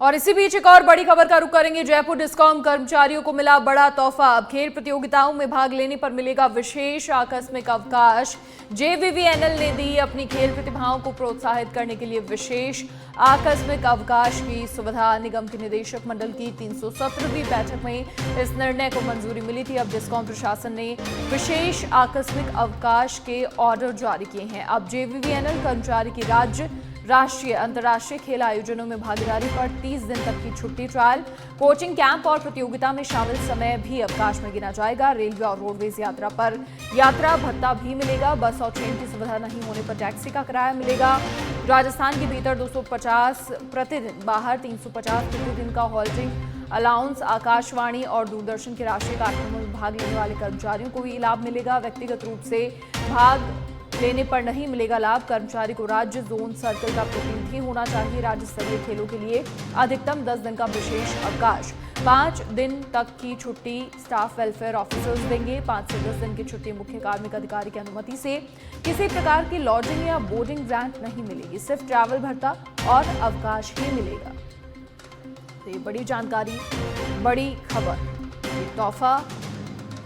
और इसी बीच एक और बड़ी खबर का रुख करेंगे। जयपुर डिस्कॉम कर्मचारियों को मिला बड़ा तोहफा। अब खेल प्रतियोगिताओं में भाग लेने पर मिलेगा विशेष आकस्मिक अवकाश। जेवीवीएनएल ने दी अपनी खेल प्रतिभाओं को प्रोत्साहित करने के लिए विशेष आकस्मिक अवकाश की सुविधा। निगम के निदेशक मंडल की 317वीं बैठक में इस निर्णय को मंजूरी मिली थी। अब डिस्कॉम प्रशासन ने विशेष आकस्मिक अवकाश के ऑर्डर जारी किए हैं। अब जेवीवीएनएल कर्मचारी की राज्य, राष्ट्रीय, अंतर्राष्ट्रीय खेल आयोजनों में भागीदारी पर 30 दिन तक की छुट्टी, ट्रायल, कोचिंग कैंप और प्रतियोगिता में शामिल समय भी अवकाश में गिना जाएगा। रेलवे और रोडवेज यात्रा पर यात्रा भत्ता भी मिलेगा। बस और ट्रेन की सुविधा नहीं होने पर टैक्सी का किराया मिलेगा। राजस्थान के भीतर 250 प्रतिदिन, बाहर 350 प्रतिदिन का हॉल्टिंग अलाउंस। आकाशवाणी और दूरदर्शन के राष्ट्रीय कार्यक्रमों में भाग लेने वाले कर्मचारियों को भी लाभ मिलेगा। व्यक्तिगत रूप से भाग लेने पर नहीं मिलेगा लाभ। कर्मचारी को राज्य, जोन, सर्कल का प्रतिनिधि होना चाहिए। राज्य स्तरीय खेलों के लिए अधिकतम 10 दिन का विशेष अवकाश। 5 दिन तक की छुट्टी स्टाफ वेलफेयर ऑफिसर्स देंगे। 5 से 10 दिन की छुट्टी मुख्य कार्मिक अधिकारी की अनुमति से। किसी प्रकार की लॉजिंग या बोर्डिंग ग्रांट नहीं मिलेगी, सिर्फ ट्रैवल भत्ता और अवकाश ही मिलेगा। तो ये बड़ी जानकारी, बड़ी खबर, ये तोहफा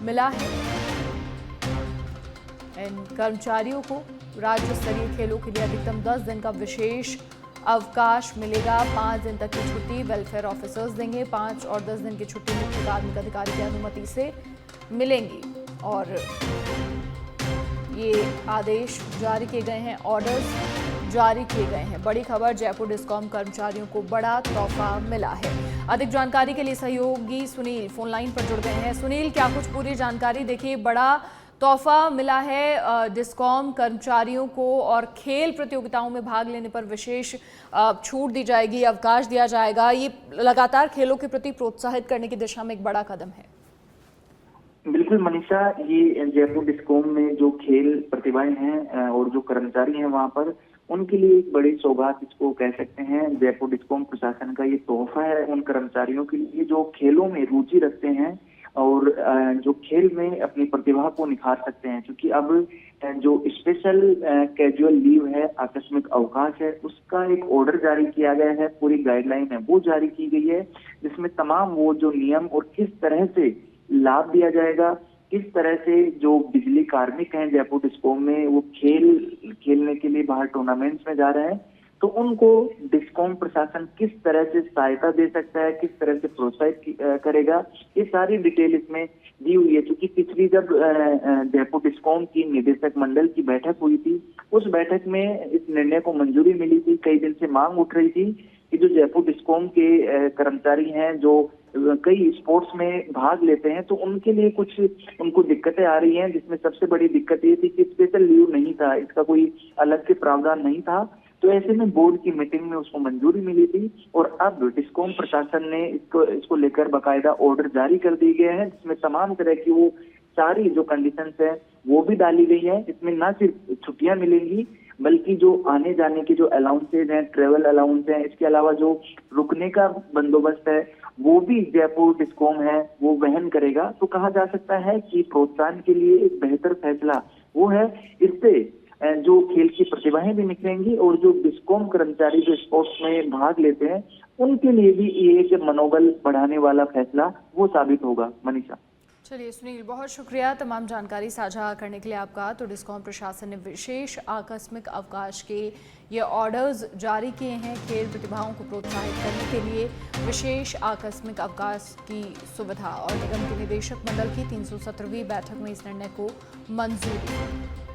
मिला है इन कर्मचारियों को। राज्य स्तरीय खेलों के लिए अधिकतम 10 दिन का विशेष अवकाश मिलेगा। 5 दिन तक की छुट्टी वेलफेयर ऑफिसर्स देंगे। 5 और 10 दिन की छुट्टी मुख्य कार्मिक अधिकारी की अनुमति से मिलेंगी। और ये आदेश जारी किए गए हैं, ऑर्डर्स जारी किए गए हैं। बड़ी खबर, जयपुर डिस्कॉम कर्मचारियों को बड़ा तोहफा मिला है। अधिक जानकारी के लिए सहयोगी सुनील फोन लाइन पर जुड़ गए हैं। सुनील, क्या कुछ पूरी जानकारी? देखिए, बड़ा तोहफा मिला है डिस्कॉम कर्मचारियों को और खेल प्रतियोगिताओं में भाग लेने पर विशेष छूट दी जाएगी, अवकाश दिया जाएगा। ये लगातार खेलों के प्रति प्रोत्साहित करने की दिशा में एक बड़ा कदम है। बिल्कुल मनीषा, ये जयपुर डिस्कॉम में जो खेल प्रतिभाएं हैं और जो कर्मचारी हैं वहां पर, उनके लिए एक बड़ी सौगात इसको कह सकते हैं। जयपुर डिस्कॉम प्रशासन का ये तोहफा है उन कर्मचारियों के लिए जो खेलों में रुचि रखते हैं और जो खेल में अपनी प्रतिभा को निखार सकते हैं। क्योंकि अब जो स्पेशल कैजुअल लीव है, आकस्मिक अवकाश है, उसका एक ऑर्डर जारी किया गया है, पूरी गाइडलाइन है वो जारी की गई है, जिसमें तमाम वो जो नियम और किस तरह से लाभ दिया जाएगा, किस तरह से जो बिजली कार्मिक हैं जयपुर डिस्कॉम में वो खेलने के लिए बाहर टूर्नामेंट्स में जा रहे हैं, तो उनको डिस्कॉम प्रशासन किस तरह से सहायता दे सकता है, किस तरह से प्रोत्साहित करेगा, ये सारी डिटेल इसमें दी हुई है। क्योंकि पिछली जब जयपुर डिस्कॉम की निदेशक मंडल की बैठक हुई थी, उस बैठक में इस निर्णय को मंजूरी मिली थी। कई दिन से मांग उठ रही थी कि जो जयपुर डिस्कॉम के कर्मचारी हैं जो कई स्पोर्ट्स में भाग लेते हैं, तो उनके लिए कुछ उनको दिक्कतें आ रही हैं, जिसमें सबसे बड़ी दिक्कत ये थी कि स्पेशल लीव नहीं था, इसका कोई अलग से प्रावधान नहीं था। तो ऐसे में बोर्ड की मीटिंग में उसको मंजूरी मिली थी और अब डिस्कॉम प्रशासन ने इसको लेकर बाकायदा ऑर्डर जारी कर दिए गए हैं, जिसमें तमाम तरह की वो सारी जो कंडीशंस है वो भी डाली गई है। इसमें ना सिर्फ छुट्टियां मिलेंगी बल्कि जो आने जाने के जो अलाउंसेज हैं, ट्रेवल अलाउंस हैं, इसके अलावा जो रुकने का बंदोबस्त है वो भी जयपुर डिस्कॉम है वो वहन करेगा। तो कहा जा सकता है कि प्रोत्साहन के लिए एक बेहतर फैसला वो है। इससे जो खेल की प्रतिभाएं भी निकलेंगी और जो डिस्कॉम कर्मचारी जो स्पोर्ट्स में भाग लेते हैं उनके लिए भी ये एक मनोबल बढ़ाने वाला फैसला वो साबित होगा। मनीषा, चलिए सुनील, बहुत शुक्रिया तमाम जानकारी साझा करने के लिए आपका। तो डिस्कॉम प्रशासन ने विशेष आकस्मिक अवकाश के ये ऑर्डर्स जारी किए हैं। खेल प्रतिभाओं को प्रोत्साहित करने के लिए विशेष आकस्मिक अवकाश की सुविधा और निगम के निदेशक मंडल की 317वीं बैठक में इस निर्णय को मंजूरी।